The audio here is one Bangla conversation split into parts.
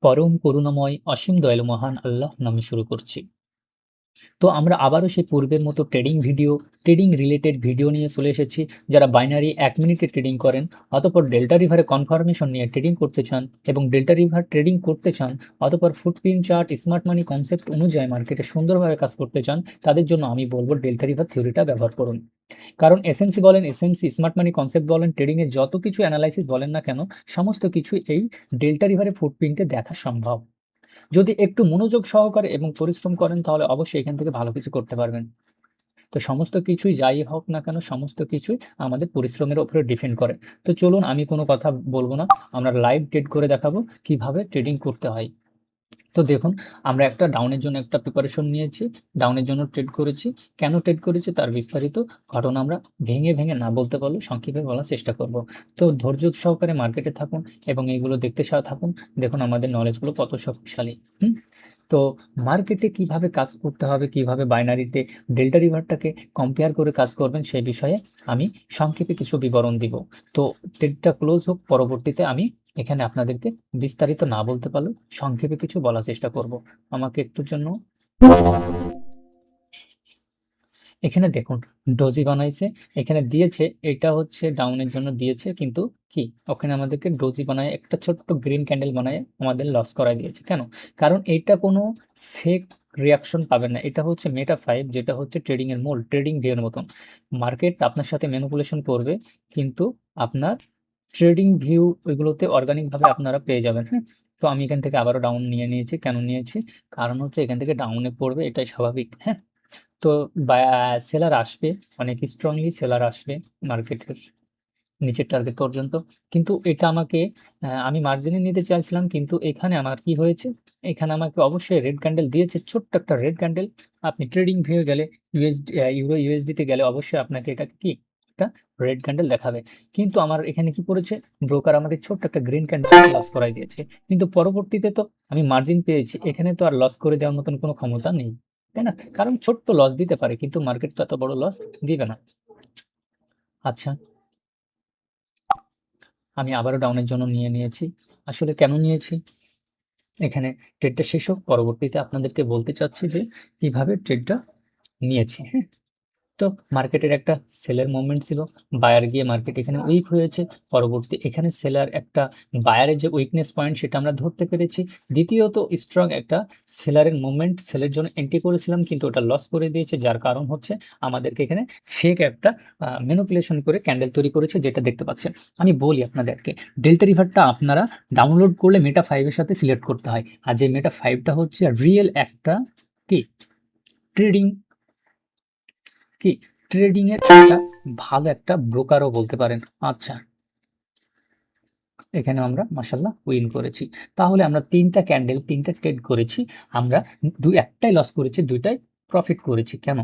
পরম করুণাময় অসীম দয়ালু মহান আল্লাহ নামে শুরু করছি। তো আমরা আবারও সেই পূর্বের মতো ট্রেডিং রিলেটেড ভিডিও নিয়ে চলে এসেছি। যারা বাইনারি ১ মিনিটে ট্রেডিং করেন, অতঃপর ডেল্টা রিভারে কনফার্মেশন নিয়ে ট্রেডিং করতে চান এবং ডেল্টা রিভার ট্রেডিং করতে চান, অতঃপর ফুটপ্রিন চার্ট, স্মার্ট মানি কনসেপ্ট অনুযায়ী মার্কেটে সুন্দরভাবে কাজ করতে চান, তাদের জন্য আমি বলব ডেল্টা রিভার থিওরিটা ব্যবহার করুন। কারণ এসএনসি বলেন, এসএমসি, স্মার্ট মানি কনসেপ্ট বলেন, ট্রেডিং এর যত কিছু অ্যানালাইসিস বলেন না কেন, সমস্ত কিছু এই ডেল্টা রিভারের ফুটপ্রিন্টে দেখা সম্ভব। যদি একটু মনোযোগ সহকারে এবং পরিশ্রম করেন তাহলে অবশ্যই এখান থেকে ভালো কিছু করতে পারবেন। তো সমস্ত কিছুই যাই হোক না কেন, সমস্ত কিছুই আমাদের পরিশ্রমের উপরে ডিপেন্ড করে। তো চলুন, আমি কোনো কথা বলব না। আমরা লাইভ ট্রেড করে দেখাবো কিভাবে ট্রেডিং করতে হয়। তো দেখুন, আমরা একটা ডাউনের জন্য একটা প্রিপারেশন নিয়েছি। ডাউনের জন্য ট্রেড করেছি। কেন ট্রেড করেছি তার বিস্তারিত ঘটনা আমরা ভেঙে না বলতে পারলেও সংক্ষেপে বলার চেষ্টা করব। তো ধৈর্য সহকারে মার্কেটে থাকুন এবং এগুলো দেখতে থাকুন। দেখুন আমাদের নলেজগুলো কত শক্তিশালী। তো মার্কেটে কিভাবে কাজ করতে হবে, কিভাবে বাইনারিতে ডেল্টা রিভারটাকে কম্পেয়ার করে কাজ করবেন সে বিষয়ে আমি সংক্ষেপে কিছু বিবরণ দিব। তো ট্রেডটা ক্লোজ হোক, পরবর্তীতে আমি এখানে আপনাদেরকে বিস্তারিত না বলতে পারলেও সংক্ষেপে কিছু বলার চেষ্টা করব। আমাকে একটুর জন্য এখানে দেখুন, ডোজি বানাইছে, এখানে দিয়েছে, এটা হচ্ছে ডাউনের জন্য দিয়েছে, কিন্তু কি ওখানে আমাদেরকে ডোজি বানায় একটা ছোট্ট গ্রিন ক্যান্ডেল বানায় আমাদের লস করায় দিয়েছে। কেন? কারণ এইটা কোনো ফেক রিয়াকশন পাবেন না। এটা হচ্ছে মেটা 5, যেটা হচ্ছে ট্রেডিং এর মূল, ট্রেডিং ভিউ এর মতন। মার্কেট আপনার সাথে ম্যানিপুলেশন করবে, কিন্তু আপনার ট্রেডিং ভিউ ওইগুলোতে অর্গানিক ভাবে আপনারা পেয়ে যাবেন। হ্যাঁ, তো আমি এখান থেকে আবারও ডাউন নিয়ে নিয়েছি। কেন নিয়েছি? কারণ হচ্ছে এখান থেকে ডাউনে পড়বে, এটাই স্বাভাবিক। হ্যাঁ, তো সেলার আসবে, অনেক স্ট্রংলি সেলার আসবে মার্কেটের নিচের টার্গেট পর্যন্ত। কিন্তু এটা আমাকে আমি মার্জিনে নিতে চাইছিলাম, কিন্তু এখানে আমার কি হয়েছে? এখানে আমাকে অবশ্যই রেড ক্যান্ডেল দিয়েছে, ছোট্ট একটা রেড ক্যান্ডেল। আপনি ট্রেডিং ভিউ গেলে, ইউরো ইউএসডিতে গেলে অবশ্যই আপনাকে এটা কি একটা রেড ক্যান্ডেল দেখাবে। কিন্তু আমার এখানে কি করেছে? ব্রোকার আমাকে ছোট্ট একটা গ্রিন ক্যান্ডেল লস করাই দিয়েছে। কিন্তু পরবর্তীতে তো আমি মার্জিন পেয়েছি, এখানে তো আর লস করে দেওয়ার মতন কোনো ক্ষমতা নেই, তাই না? কারণ ছোট্ট লস দিতে পারে, কিন্তু মার্কেট তো এত বড় লস দিবে না। আচ্ছা, আমি আবারও ডাউনের জন্য নিয়ে নিয়েছি। আসলে কেন নিয়েছি? এখানে ট্রেডটা শেষ হোক, পরবর্তীতে আপনাদেরকে বলতে চাচ্ছি যে কিভাবে ট্রেডটা নিয়েছি। হ্যাঁ? তো মার্কেটের একটা সেলের মুভমেন্ট ছিল, বায়ার গিয়ে মার্কেট এখানে উইক হয়েছে। পরবর্তী এখানে সেলার একটা বায়ারের যে উইকনেস পয়েন্ট সেটা আমরা ধরতে পেরেছি। দ্বিতীয়ত স্ট্রং একটা সেলারের মুভমেন্ট, সেলের জন্য এন্ট্রি করেছিলাম, কিন্তু ওটা লস করে দিয়েছে, যার কারণ হচ্ছে আমাদেরকে এখানে ফেক একটা ম্যানিপুলেশন করে ক্যান্ডেল তৈরি করেছে, যেটা দেখতে পাচ্ছেন। আমি বলি আপনাদেরকে, ডেল্টা রিভারটা আপনারা ডাউনলোড করলে মেটা 5 এর সাথে সিলেক্ট করতে হয়। আর যে মেটা 5টা হচ্ছে রিয়েল একটা কি ট্রেডিং কি ট্রেডিং এর একটা ভালো একটা ব্রোকারও বলতে পারেন। আচ্ছা, এখানে আমরা মাশাআল্লাহ উইন করেছি। তাহলে আমরা ৩টা ক্যান্ডেল ৩টা ট্রেড করেছি। আমরা একটাই লস করেছি, ২টাই প্রফিট করেছি। কেন?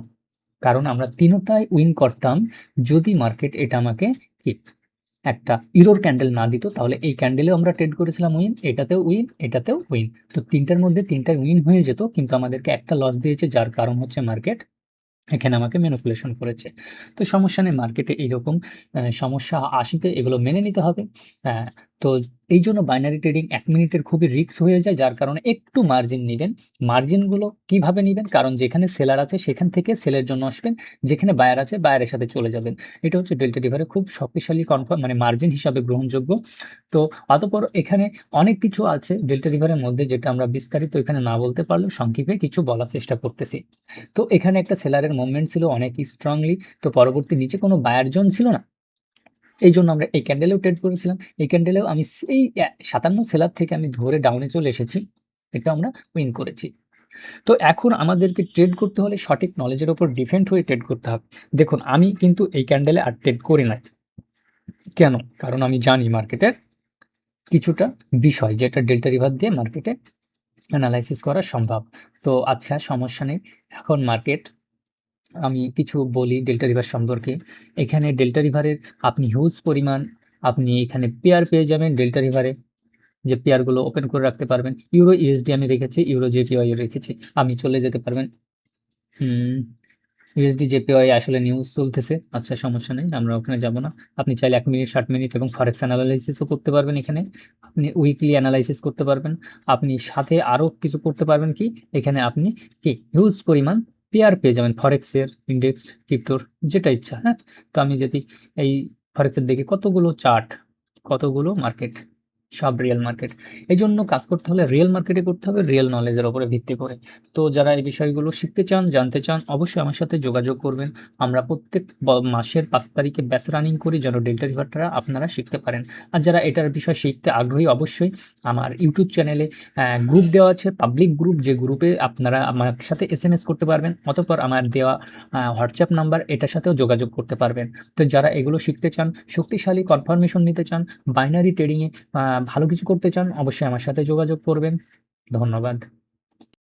কারণ আমরা ৩টাই উইন করতাম যদি মার্কেট এটা আমাকে কি একটা ইরোর ক্যান্ডেল না দিত। তাহলে এই ক্যান্ডেলেও আমরা ট্রেড করেছিলাম উইন, এটাতেও উইন, এটাতেও উইন। তো ৩টার মধ্যে ৩টাই উইন হয়ে যেত, কিন্তু আমাদেরকে একটা লস দিয়েছে, যার কারণ হচ্ছে মার্কেট এখানে আমাকে ম্যানিপুলেশন করেছে। তো সমস্যা নেই, মার্কেটে এইরকম সমস্যা আসবে, এগুলো মেনে নিতে হবে। হ্যাঁ, তো এইজন্য বাইনারি ট্রেডিং ১ মিনিটের খুবই রিস্ক হয়ে যায়, যার কারণে একটু মার্জিন নিবেন। মার্জিনগুলো কিভাবে নিবেন? কারণ যেখানে সেলার আছে সেখান থেকে সেলের জন্য আসবেন, যেখানে বায়ার আছে বায়ারের সাথে চলে যাবেন। এটা হচ্ছে ডেল্টা রিভারে খুব শক্তিশালী কনফার্ম মানে মার্জিন হিসাবে গ্রহণযোগ্য। তো অতঃপর এখানে অনেক কিছু আছে ডেল্টা রিভারের মধ্যে, যেটা আমরা বিস্তারিত এখানে না বলতে পারলেও সংক্ষেপে কিছু বলার চেষ্টা করতেছি। তো এখানে একটা সেলারের মুভমেন্ট ছিল অনেক স্ট্রংলি। তো পরবর্তী নিচে কোনো বায়ার জোন ছিল না। এইজন্য আমরা এই ক্যান্ডেলেও ট্রেড করেছিলাম। এই ক্যান্ডেলেও আমি সেই ৫৭ সেলার থেকে আমি ধরে ডাউনে চলে এসেছি। এটা আমরা উইন করেছি। তো এখন আমাদেরকে ট্রেড করতে হলে সঠিক নলেজের উপর ডিপেন্ড হয়ে ট্রেড করতে হবে। দেখুন, আমি কিন্তু এই ক্যান্ডেলে আর ট্রেড করি নাই। কেন? কারণ আমি জানি মার্কেটের কিছুটা বিষয়, যেটা ডেল্টা রিভার দিয়ে মার্কেটে এনালাইসিস করা সম্ভব। তো আচ্ছা, সমস্যা নেই। এখন মার্কেট আমি কিছু বলি ডেল্টা রিভার সম্পর্কে। এখানে ডেল্টা রিভারের আপনি হিউজ পরিমাণ আপনি এখানে পেয়ার পেয়ে যাবেন ডেল্টা রিভারে, যে পেয়ারগুলো ওপেন করে রাখতে পারবেন। ইউরো ইউএসডি আমি রেখেছি, ইউরো জেপিওয়াই রেখেছি। আপনি চলে যেতে পারবেন। হুম, ইউএসডি জেপিওয়াই আসলে নিউজ চলতেছে। আচ্ছা, সমস্যা নেই, আমরা ওখানে যাব না। আপনি চাইলে 1 মিনিট, 60 মিনিট এবং ফরেক্স অ্যানালাইসিসও করতে পারবেন এখানে। আপনি উইকলি অ্যানালাইসিস করতে পারবেন। আপনি সাথে আরো কিছু করতে পারবেন কি, এখানে আপনি কি হিউজ পরিমাণ পেয়ার পেয়ে যাবেন ফরেক্সের, ইনডেক্স, ক্রিপ্টোর, যেটা ইচ্ছা, হ্যাঁ? তো আমি যদি এই ফরেক্সের দেখি কতগুলো চার্ট, কতগুলো মার্কেট, সব রিয়েল মার্কেট। এইজন্য কাজ করতে হলে রিয়েল মার্কেটে করতে হবে, রিয়েল নলেজের উপরে ভিত্তি করে। তো যারা এই বিষয়গুলো শিখতে চান, জানতে চান, অবশ্যই আমার সাথে যোগাযোগ করবেন। আমরা প্রত্যেক মাসের 5 তারিখে ব্যাচ রানিং করি, যেন ডেল্টা রিভারটা আপনারা শিখতে পারেন। আর যারা এটার বিষয় শিখতে আগ্রহী, অবশ্যই আমার ইউটিউব চ্যানেলে গ্রুপ দেওয়া আছে, পাবলিক গ্রুপ, যে গ্রুপে আপনারা আমার সাথে এসএমএস করতে পারবেন, অতঃপর আমার দেওয়া হোয়াটসঅ্যাপ নাম্বার, এটার সাথেও যোগাযোগ করতে পারবেন। তো যারা এগুলো শিখতে চান, শক্তিশালী কনফার্মেশন নিতে চান, বাইনারি ট্রেডিংয়ে ভালো কিছু করতে চান, অবশ্যই আমার সাথে যোগাযোগ করবেন। ধন্যবাদ।